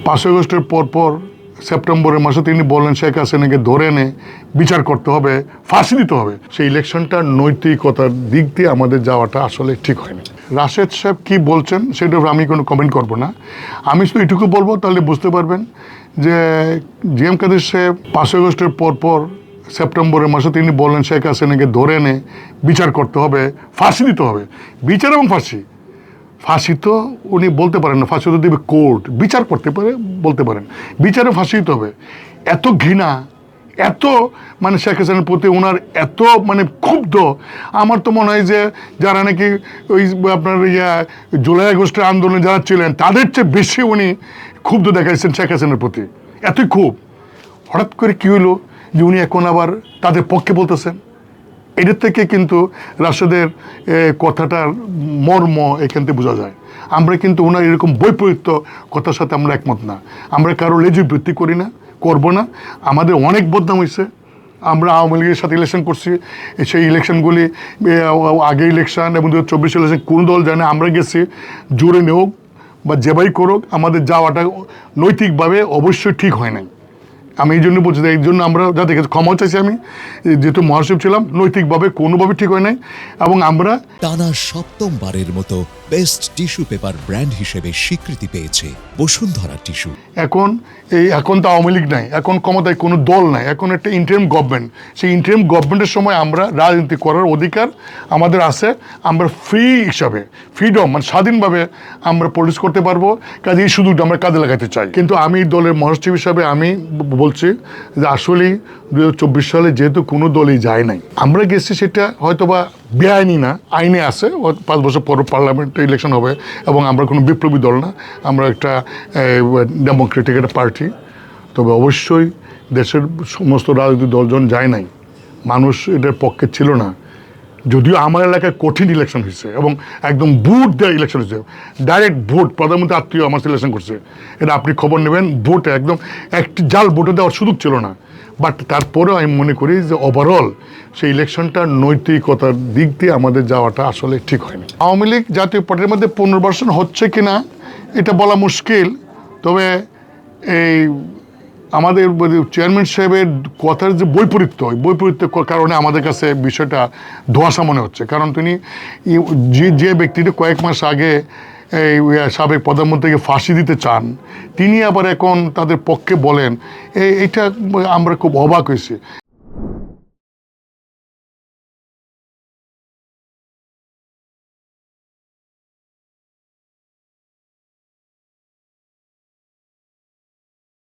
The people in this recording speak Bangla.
5 আগস্টের পরপর সেপ্টেম্বরের মাসে তিনি বললেন শেখ হাসিনাকে ধরে এনে বিচার করতে হবে, ফাঁসি দিতে হবে। সেই ইলেকশনটার নৈতিকতার দিক দিয়ে আমাদের যাওয়াটা আসলে ঠিক হয়নি। রাশেদ সাহেব কী বলছেন সেটার উপর আমি কোনো কমেন্ট করব না। আমি শুধু এটুকু বলবো, তাহলে বুঝতে পারবেন যে জিএম কাদের সাহেব 5 আগস্টের পরপর সেপ্টেম্বরের মাসে তিনি বললেন শেখ হাসিনাকে ধরে এনে বিচার করতে হবে, ফাঁসি দিতে হবে। বিচার এবং ফাঁসি, ফাঁসি তো উনি বলতে পারেন না, ফাঁসি তো দেবে কোর্ট, বিচার করতে পারে, বলতে পারেন বিচারে ফাঁসি দিতে হবে। এত ঘৃণা, এত মানে শেখ হাসিনার প্রতি ওনার এত মানে ক্ষুব্ধ, আমার তো মনে হয় যে যারা নাকি ওই আপনার জুলাই আগস্টের আন্দোলনে যারা ছিলেন তাদের চেয়ে বেশি উনি ক্ষুব্ধ দেখাইছেন শেখ হাসিনার প্রতি। এতই ক্ষোভ, হঠাৎ করে কী হলো যে উনি এখন আবার তাদের পক্ষে বলতেছেন। এটার থেকে কিন্তু রাশেদের কথাটার মর্ম এখান থেকে বোঝা যায়। আমরা কিন্তু ওনার এরকম বৈপরীত্য কথার সাথে আমরা একমত না। আমরা কারো লেজু বৃত্তি করি না, করবো না। আমাদের অনেক বদনাম হয়েছে। আমরা আওয়ামী লীগের সাথে ইলেকশন করছি, সেই ইলেকশনগুলি আগে ইলেকশন এবং 2024 ইলেকশন কোন দল জানে, আমরা গেছি। জোরে নেওক বা যেভাবেই করুক, আমাদের যাওয়াটা নৈতিকভাবে অবশ্যই ঠিক হয় নাই। আমি এই জন্য বলছি, এই জন্য আমরা যা দেখেছি, ক্ষমা চাইছি আমি, যেহেতু মহাসচিব ছিলাম, নৈতিকভাবে কোনোভাবে ঠিক হয় নাই। এবং আমরা টানা 7মবারের মতো বেস্ট টিস্যু পেপার ব্র্যান্ড হিসেবে স্বীকৃতি পেয়েছে বসুন্ধরা টিস্যু। এখন তো আওয়ামী লীগ নাই, এখন ক্ষমতায় কোনো দল নাই, এখন একটা ইন্টারিম গভর্নমেন্ট। সেই ইন্টারিম গভর্নমেন্টের সময় আমরা রাজনীতি করার অধিকার আমাদের আছে। আমরা ফ্রি হিসাবে, ফ্রিডম মানে স্বাধীনভাবে আমরা পলিটিক্স করতে পারবো। কাজে এই সুযোগটা আমরা কাজে লাগাতে চাই। কিন্তু আমি দলের মহাসচিব হিসাবে আমি বলছি যে আসলেই 2024 সালে যেহেতু কোনো দলই যায় নাই, আমরা গেছি, সেটা হয়তোবা বেআইনি না, আইনে আছে। 5 বছর পর পার্লামেন্টে ইলেকশন হবে এবং আমরা কোনো বিপ্লবী দল না, আমরা একটা ডেমোক্রেটিক একটা পার্টি। তবে অবশ্যই দেশের সমস্ত রাজনৈতিক দলজন যায় নাই, মানুষ এটার পক্ষে ছিল না। যদিও আমার এলাকায় কঠিন ইলেকশন হয়েছে এবং একদম ভোট দেওয়া ইলেকশন হয়েছে, ডাইরেক্ট ভোট, প্রধানমন্ত্রী আত্মীয় আমার সিলেকশন করছে। এটা আপনি খবর নেবেন, ভোটে একদম একটি জাল ভোটে দেওয়ার সুযোগ ছিল না। বাট তারপরেও আমি মনে করি যে ওভারঅল সেই ইলেকশনটার নৈতিকতার দিক দিয়ে আমাদের যাওয়াটা আসলে ঠিক হয়নি। আওয়ামী লীগ জাতীয় পার্টির মধ্যে পুনর্বাসন হচ্ছে কিনা এটা বলা মুশকিল। তবে এই আমাদের চেয়ারম্যান সাহেবের কথার যে বৈপরীত্যের কারণে আমাদের কাছে বিষয়টা ধোঁয়াশা মনে হচ্ছে। কারণ তিনি যে ব্যক্তিটি কয়েক মাস আগে এই সাবেক প্রধানমন্ত্রীকে ফাঁসি দিতে চান, তিনি আবার এখন তাদের পক্ষে বলেন, এইটা আমরা খুব অবাক হয়েছি।